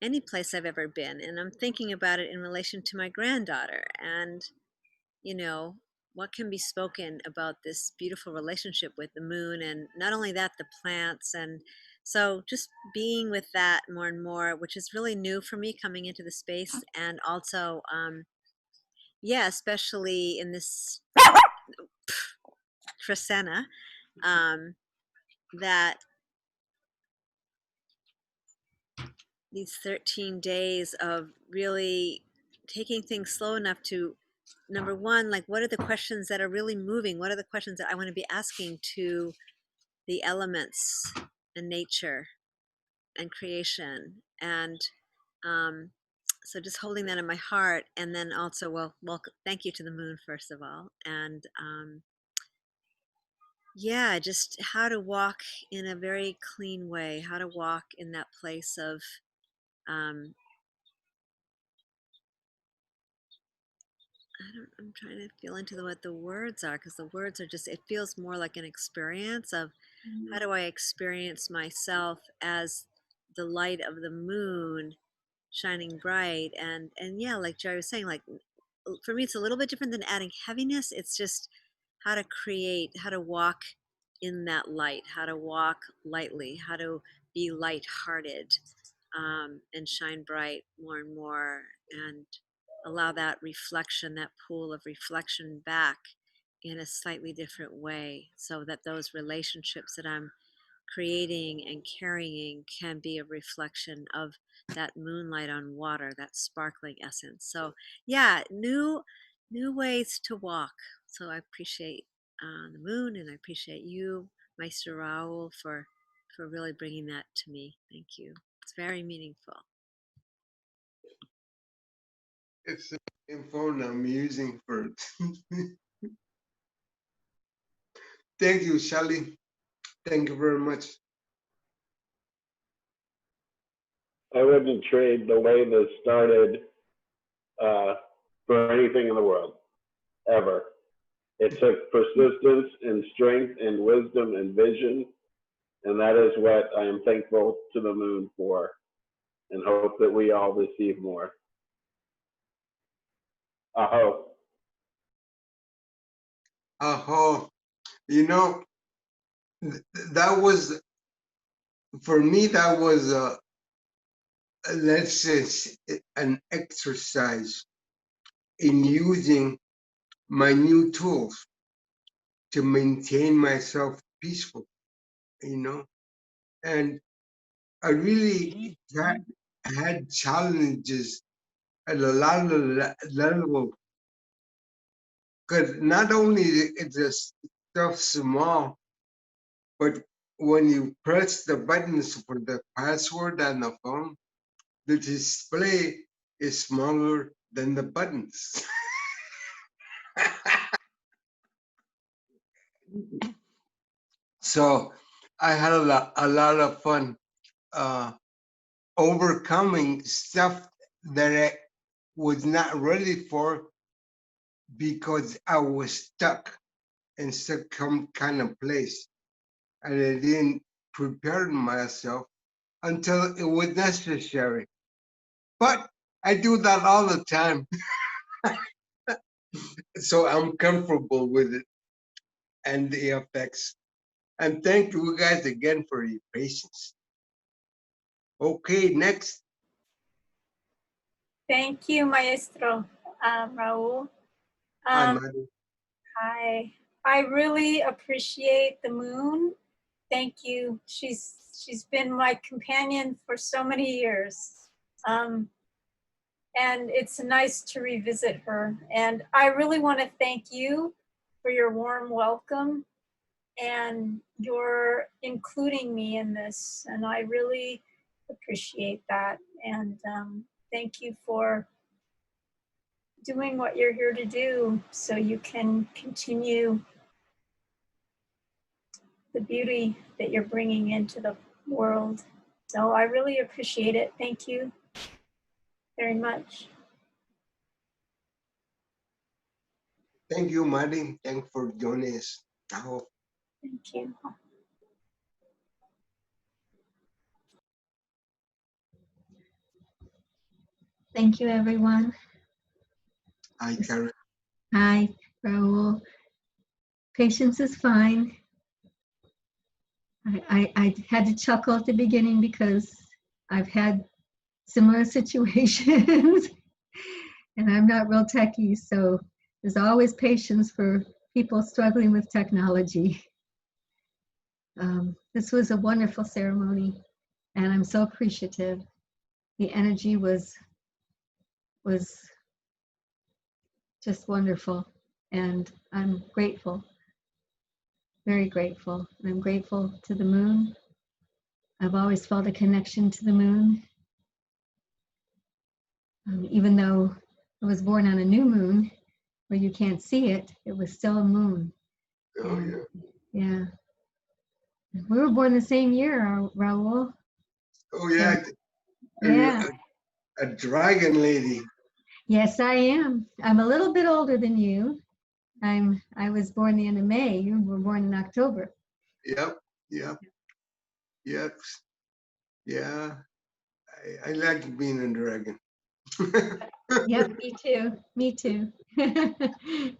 any place I've ever been. And I'm thinking about it in relation to my granddaughter and, what can be spoken about this beautiful relationship with the moon, and not only that, the plants. And so just being with that more and more, which is really new for me coming into the space. And also, especially in this Trasena, that these 13 days of really taking things slow enough to, number one, like what are the questions that are really moving? What are the questions that I want to be asking to the elements and nature and creation? And so just holding that in my heart. And then also, well, thank you to the moon, first of all. And just how to walk in a very clean way, how to walk in that place of I'm trying to feel into what the words are, because the words are just, it feels more like an experience of how do I experience myself as the light of the moon shining bright. And yeah, like Jerry was saying, like for me, it's a little bit different than adding heaviness. It's just how to walk in that light, how to walk lightly, how to be lighthearted, and shine bright more and more, and allow that reflection, that pool of reflection back in a slightly different way, so that those relationships that I'm creating and carrying can be a reflection of that moonlight on water, that sparkling essence. So yeah, new ways to walk. So I appreciate the moon, and I appreciate you, Maestro Raul, for really bringing that to me. Thank you. It's very meaningful. It's the same phone I'm using for. Thank you, Shelly. Thank you very much. I wouldn't trade the way this started for anything in the world, ever. It took persistence and strength and wisdom and vision, and that is what I am thankful to the moon for, and hope that we all receive more. Aho. Oh, you know, that was, for me, that was, let's say, an exercise in using my new tools to maintain myself peaceful, you know, and I really had challenges at a lot of level, because not only is this stuff small, but when you press the buttons for the password on the phone, the display is smaller than the buttons. So I had a lot of fun overcoming stuff that I was not ready for because I was stuck in some kind of place, and I didn't prepare myself until it was necessary. But I do that all the time, so I'm comfortable with it and the effects. And thank you guys again for your patience. Okay, next. Thank you, Maestro Raul. Hi, Maddie. Hi. I really appreciate the moon. Thank you. She's been my companion for so many years. And it's nice to revisit her. And I really want to thank you for your warm welcome and your including me in this. And I really appreciate that. And thank you for doing what you're here to do so you can continue the beauty that you're bringing into the world. So I really appreciate it. Thank you very much. Thank you, Maddie. Thanks for joining us. Now, Thank you. Thank you, everyone. hi, Karen. Hi, Raul. Patience is fine. I had to chuckle at the beginning because I've had similar situations and I'm not real techie, so there's always patience for people struggling with technology. This was a wonderful ceremony and I'm so appreciative. The energy was just wonderful and I'm grateful. Very grateful. I'm grateful to the moon. I've always felt a connection to the moon. Even though I was born on a new moon where you can't see it, it was still a moon. Oh, And, yeah. yeah. We were born the same year, Raul. Oh, yeah. Yeah. A dragon lady. Yes, I am. I'm a little bit older than you. I was born the end of May. You were born in October. Yep. Yes. Yeah. I like being a dragon. Yep, me too. Me too. Me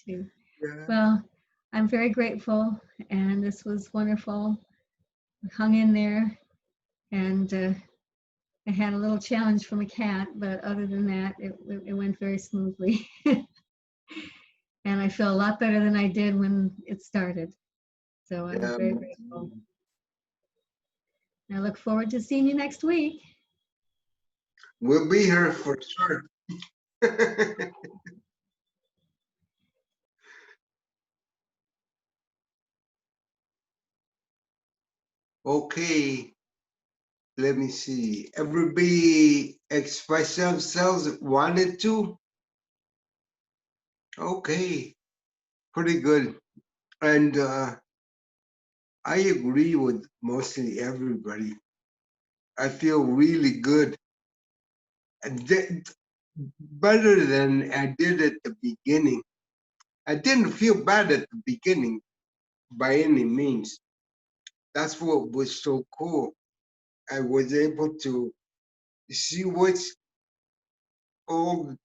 too. Yeah. Well, I'm very grateful, and this was wonderful. Hung in there, and I had a little challenge from a cat, but other than that, it went very smoothly. And I feel a lot better than I did when it started. So I'm very grateful. I look forward to seeing you next week. We'll be here for sure. Okay. let me see. Everybody express themselves wanted to. Okay, pretty good. And I agree with mostly everybody. I feel really good. And better than I did at the beginning. I didn't feel bad at the beginning by any means. That's what was so cool. I was able to see what's old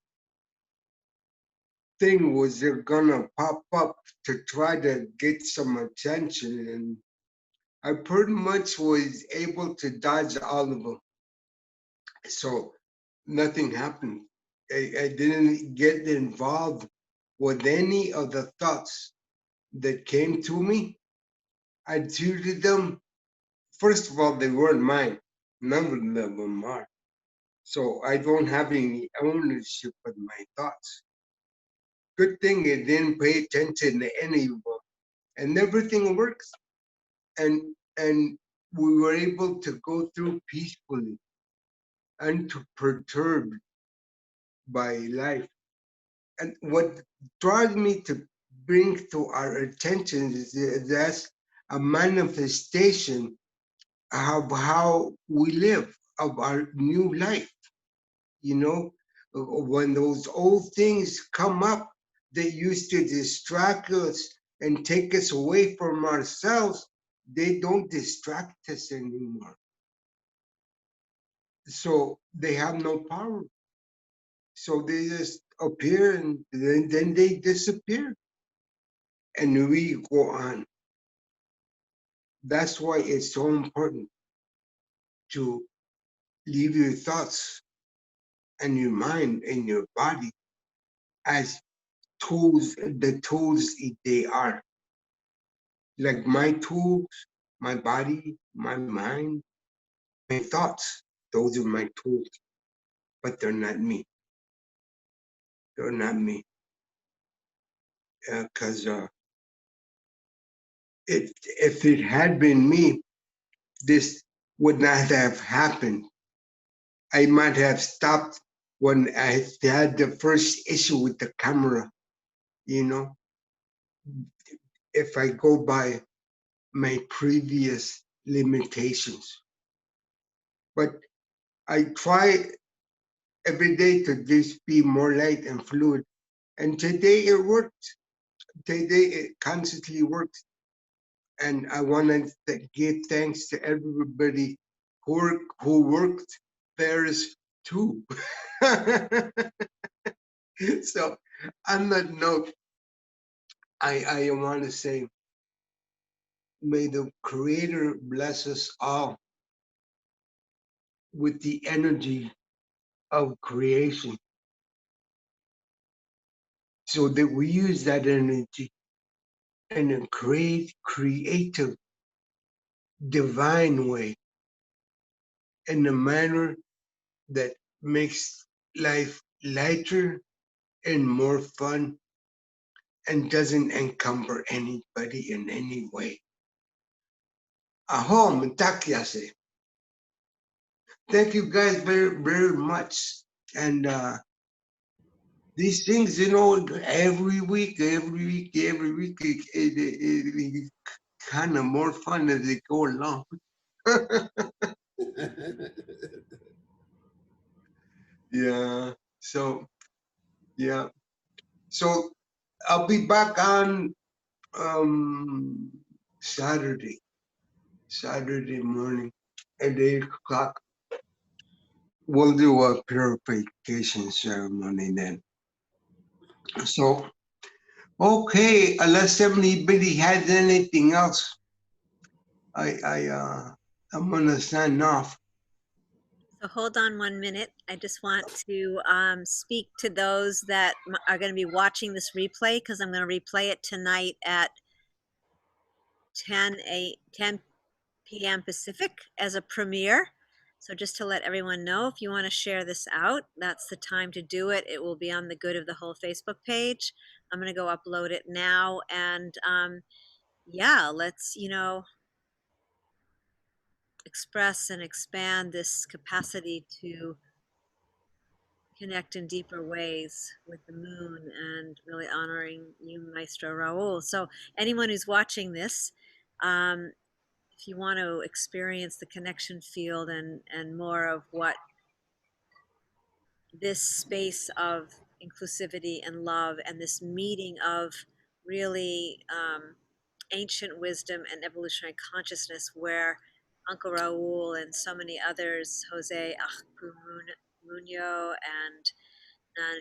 thing was they're gonna pop up to try to get some attention, and I pretty much was able to dodge all of them. So nothing happened. I didn't get involved with any of the thoughts that came to me. I treated them, first of all, they weren't mine. None of them are. So I don't have any ownership of my thoughts. Good thing I didn't pay attention to any of them. And everything works. And we were able to go through peacefully, unperturbed by life. And what drives me to bring to our attention is that's a manifestation of how we live, of our new life. You know, when those old things come up that used to distract us and take us away from ourselves, they don't distract us anymore. So they have no power. So they just appear and then they disappear. And we go on. That's why it's so important to leave your thoughts and your mind and your body as tools, the tools they are. Like my tools, my body, my mind, my thoughts, those are my tools, but they're not me. They're not me. Because if it had been me, this would not have happened. I might have stopped when I had the first issue with the camera, you know, if I go by my previous limitations. But I try every day to just be more light and fluid. And today it works. Today it constantly works. And I want to give thanks to everybody who worked theirs too. So on that note, I want to say, may the Creator bless us all with the energy of creation so that we use that energy in a creative, divine way, in a manner that makes life lighter and more fun and doesn't encumber anybody in any way. Aho, mtakyase. Thank you guys very, very much. And these things, you know, every week, it kind of more fun as they go along. Yeah. So, yeah. So I'll be back on Saturday morning at 8 o'clock. We'll do a purification ceremony then. So, okay, unless anybody has anything else, I'm gonna sign off. So hold on 1 minute. I just want to speak to those that are going to be watching this replay, because I'm going to replay it tonight at 10 p.m. Pacific as a premiere. So just to let everyone know, if you want to share this out, that's the time to do it. It will be on the Good of the Whole Facebook page. I'm going to go upload it now. And yeah, let's, you know, express and expand this capacity to connect in deeper ways with the moon, and really honoring you, Maestro Raul. So anyone who's watching this, if you want to experience the connection field and more of what this space of inclusivity and love and this meeting of really ancient wisdom and evolutionary consciousness, where Uncle Raul and so many others, Jose Muñoz and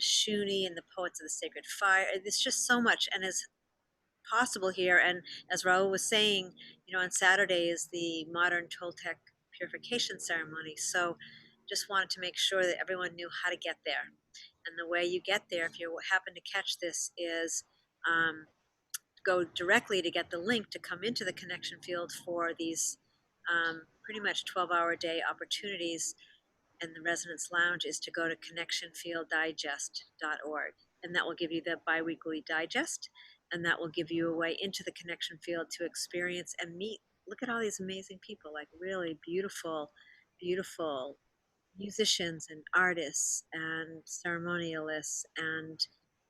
Shuni and the Poets of the Sacred Fire, there's just so much and is possible here. And as Raul was saying, on Saturday is the modern Toltec purification ceremony. So just wanted to make sure that everyone knew how to get there. And the way you get there, if you happen to catch this, is go directly to get the link to come into the connection field for these pretty much 12-hour day opportunities. And the Resonance Lounge is to go to connectionfielddigest.org. And that will give you the biweekly digest. And that will give you a way into the connection field to experience and meet. Look at all these amazing people, like really beautiful, beautiful musicians and artists and ceremonialists and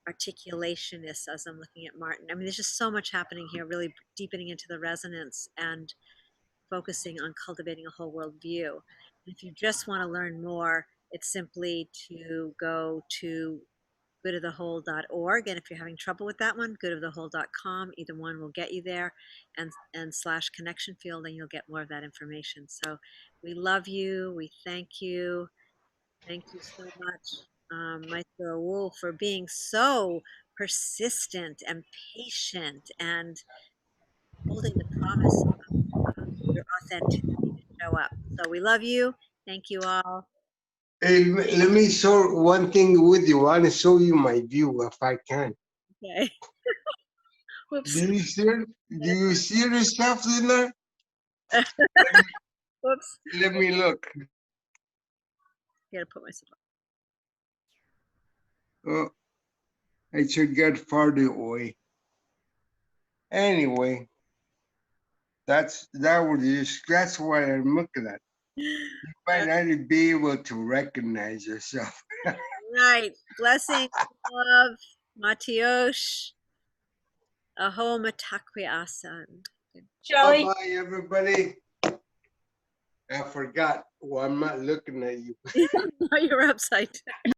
articulationists, as I'm looking at Martin. I mean, there's just so much happening here, really deepening into the resonance and focusing on cultivating a whole world view. And if you just want to learn more, it's simply to go to goodofthewhole.org. And if you're having trouble with that one, goodofthewhole.com. Either one will get you there, and / connection field, and you'll get more of that information. So we love you. We thank you. Thank you so much, Maestro Raul, for being so persistent and patient and holding the promise of your authenticity to show up. So we love you. Thank you all. Hey, let me show one thing with you. I want to show you my view if I can. Okay. Whoops. Do you see the stuff in there? Whoops. Let me look. Gotta put myself up. Oh, I should get farther away. Anyway, that's why I'm looking at. You might not be able to recognize yourself. Right. Blessings, love, Matiosh, Aho Matakwi Asan. Joey, Bye-bye, everybody. I forgot. Well, I'm not looking at you. You're upside down.